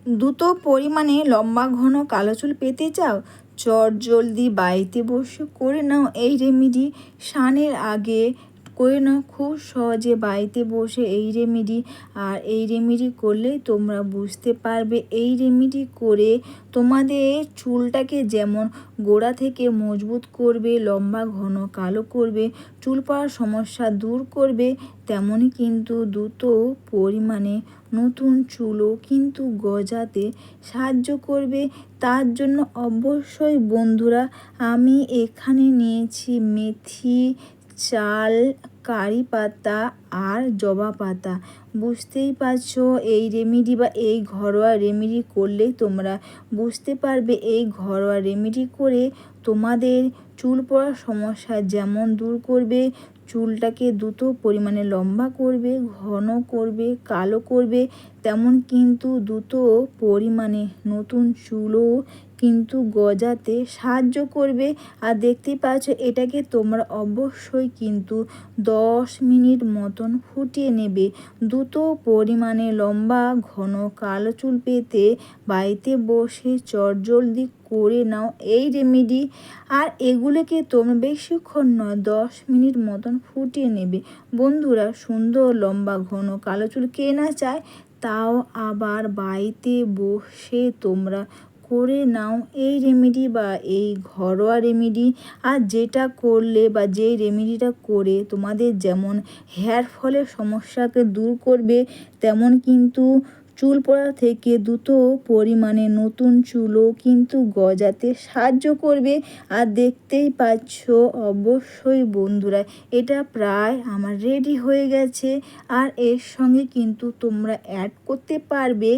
দ্রুত পরিমাণে লম্বা ঘন কালো চুল পেতে চাও? চটজলদি বাড়িতে বসে করে নাও এই রেমেডি। স্নানের আগে করে নাও খুব সহজে বাড়িতে বসে এই রেমেডি। আর এই রেমেডি করলে তোমরা বুঝতে পারবে এই রেমেডি করে তোমাদের চুলটাকে যেমন গোড়া থেকে মজবুত করবে, লম্বা ঘন কালো করবে, চুল পড়ার সমস্যা দূর করবে, তেমনই কিন্তু দ্রুত পরিমাণে নতুন চুলও কিন্তু গজাতে সাহায্য করবে। তার জন্য অবশ্যই বন্ধুরা আমি এখানে নিয়েছি মেথি, চাল, কারি পাতা আর জবা পাতা। বুঝতেই পারছো এই রেমেডি বা এই ঘরোয়া রেমেডি করলে তোমরা বুঝতে পারবে এই ঘরোয়া রেমেডি করে তোমাদের চুল পড়ার সমস্যা যেমন দূর করবে, চুলটাকে দ্রুত পরিমাণে লম্বা করবে, ঘন করবে, কালো করবে, তেমন কিন্তু দ্রুত পরিমাণে নতুন চুলও কিন্তু গজাতে সাহায্য করবে। আর দেখতেই পাচ্ছ এটাকে তোমরা অবশ্যই কিন্তু 10 মিনিট মতন ফুটিয়ে নেবে। দ্রুত পরিমাণে লম্বা ঘন কালো চুল পেতে বাড়িতে বসে চটজলদি করে নাও এই রেমেডি। আর এগুলোকে তোমরা বেশিক্ষণ নয় 10 মিনিট মতন ফুটিয়ে নেবে। বন্ধুরা সুন্দর লম্বা ঘন কালো চুল কে না চায়, তাও আবার বাড়িতে বসে তোমরা করে নাও এই রেমেডি বা এই ঘরোয়া রেমেডি। আর যেটা করলে বা যেই রেমেডিটা করে তোমাদের যেমন হেয়ার ফলের সমস্যাকে দূর করবে, তেমন কিন্তু চুল পড়া থেকে দ্রুত পরিমাণে নতুন চুলও কিন্তু গজাতে সাহায্য করবে। আর দেখতেই পাচ্ছ অবশ্যই বন্ধুরা এটা প্রায় আমার রেডি হয়ে গেছে। আর এর সঙ্গে কিন্তু তোমরা অ্যাড করতে পারবে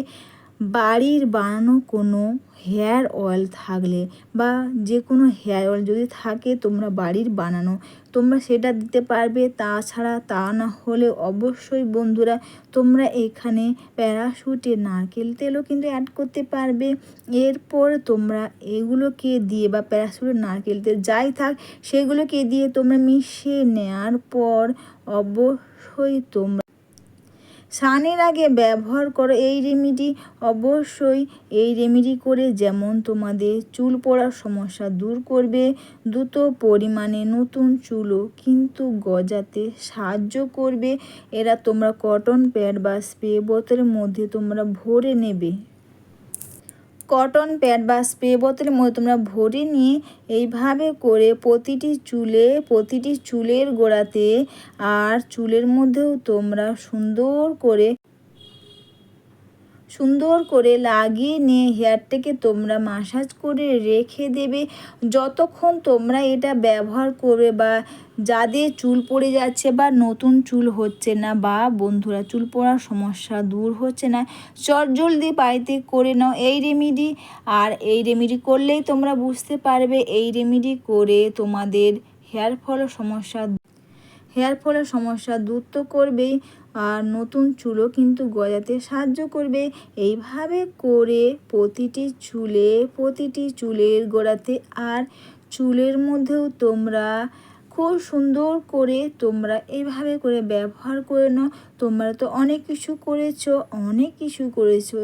বাড়ির বানানো কোনো হেয়ার অয়েল থাকলে, বা যে কোনো হেয়ার অয়েল যদি থাকে তোমরা বাড়ির বানানো, তোমরা সেটা দিতে পারবে। তাছাড়া তা না হলে অবশ্যই বন্ধুরা তোমরা এখানে প্যারাশুটের নারকেল তেলও কিন্তু অ্যাড করতে পারবে। এরপর তোমরা এগুলোকে দিয়ে বা প্যারাশুটের নারকেল তেল যাই থাক সেগুলোকে দিয়ে তোমরা মিশিয়ে নেওয়ার পর অবশ্যই তোমরা স্নানের আগে ব্যবহার করো এই রেমেডি। অবশ্যই এই রেমেডি করে যেমন তোমাদের চুল পড়ার সমস্যা দূর করবে, দ্রুত পরিমাণে নতুন চুলও কিন্তু গজাতে সাহায্য করবে। এরা তোমরা কটন প্যাড বা স্প্রে বোতলের মধ্যে তোমরা ভরে নেবে। কটন প্যাড বা স্প্রে বোতলের মধ্যে তোমরা ভরে নিয়ে এইভাবে করে প্রতিটি চুলের গোড়াতে আর চুলের মধ্যেও তোমরা সুন্দর করে লাগিয়ে নিয়ে হেয়ারটাকে তোমরা মাসাজ করে রেখে দেবে। যতক্ষণ তোমরা এটা ব্যবহার করবে বা যাদের চুল পড়ে যাচ্ছে বা নতুন চুল হচ্ছে না, বা বন্ধুরা চুল পড়ার সমস্যা দূর হচ্ছে না, চটজলদি বাড়িতে করে নাও এই রেমেডি। আর এই রেমেডি করলেই তোমরা বুঝতে পারবে এই রেমেডি করে তোমাদের হেয়ার ফলের সমস্যা দূর তো করবেই, আর নতুন চুলও কিন্তু গজাতে সাহায্য করবে। এইভাবে করে প্রতিটি চুলের গোড়াতে আর চুলের মধ্যেও তোমরা খুব সুন্দর করে তোমরা এইভাবে করে ব্যবহার করে নাও। তোমরা তো অনেক কিছু করেছো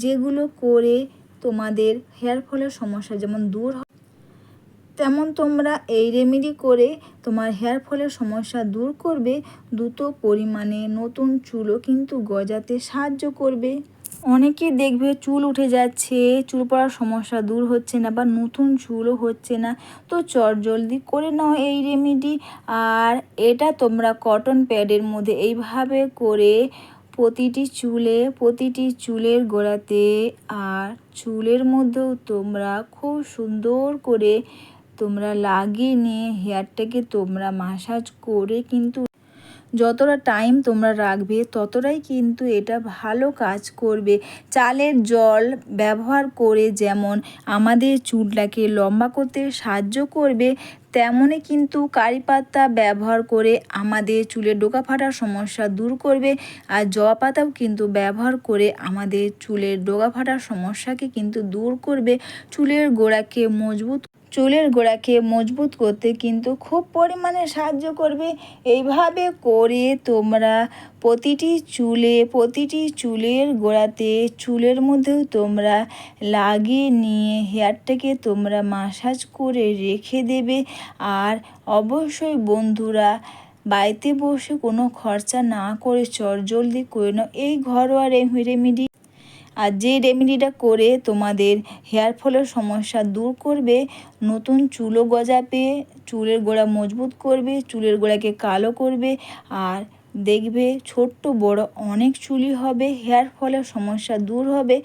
যেগুলো করে তোমাদের হেয়ার ফলের সমস্যা যেমন দূর হয়, তেমন তোমরা এই রেমেডি করে তোমার হেয়ার ফলের সমস্যা দূর করবে, দ্রুত পরিমাণে নতুন চুলও কিন্তু গজাতে সাহায্য করবে। অনেকে দেখবে চুল উঠে যাচ্ছে, চুল পড়ার সমস্যা দূর হচ্ছে না বা নতুন চুলও হচ্ছে না, তো চটজলদি করে নাও এই রেমেডি। আর এটা তোমরা কটন প্যাডের মধ্যে এইভাবে করে প্রতিটি চুলের গোড়াতে আর চুলের মধ্যেও তোমরা খুব সুন্দর করে তোমরা লাগিয়ে নিয়ে হেয়ারটাকে তোমরা মাসাজ করে কিন্তু যতটা টাইম তোমরা রাখবে ততটাই কিন্তু এটা ভালো কাজ করবে। চালের জল ব্যবহার করে যেমন আমাদের চুলটাকে লম্বা করতে সাহায্য করবে, তেমনই কিন্তু কারি পাতা ব্যবহার করে আমাদের চুলের ডোকা ফাটার সমস্যা দূর করবে। আর জবা পাতাও কিন্তু ব্যবহার করে আমাদের চুলের ডোকা ফাটার সমস্যাকে কিন্তু দূর করবে, চুলের গোড়াকে মজবুত চুলের গোড়াকে মজবুত করতে কিন্তু খুব পরিমাণে সাহায্য করবে। এইভাবে করে তোমরা প্রতিটি চুলের গোড়াতে চুলের মধ্যেও তোমরা লাগিয়ে নিয়ে হেয়ারটাকে তোমরা মাসাজ করে রেখে দেবে। আর অবশ্যই বন্ধুরা, বাড়িতে বসে কোনো খরচা না করে চটজলদি করে নাও এই ঘরোয়া রেমেডি। আর যে রেমেডিটা করে তোমাদের হেয়ার ফলের সমস্যা দূর করবে, নতুন চুলও গজাবে, চুলের গোড়া মজবুত করবে, চুলের গোড়াকে কালো করবে, আর দেখবে ছোট্ট বড় অনেক চুলই হবে, হেয়ার ফলের সমস্যা দূর হবে।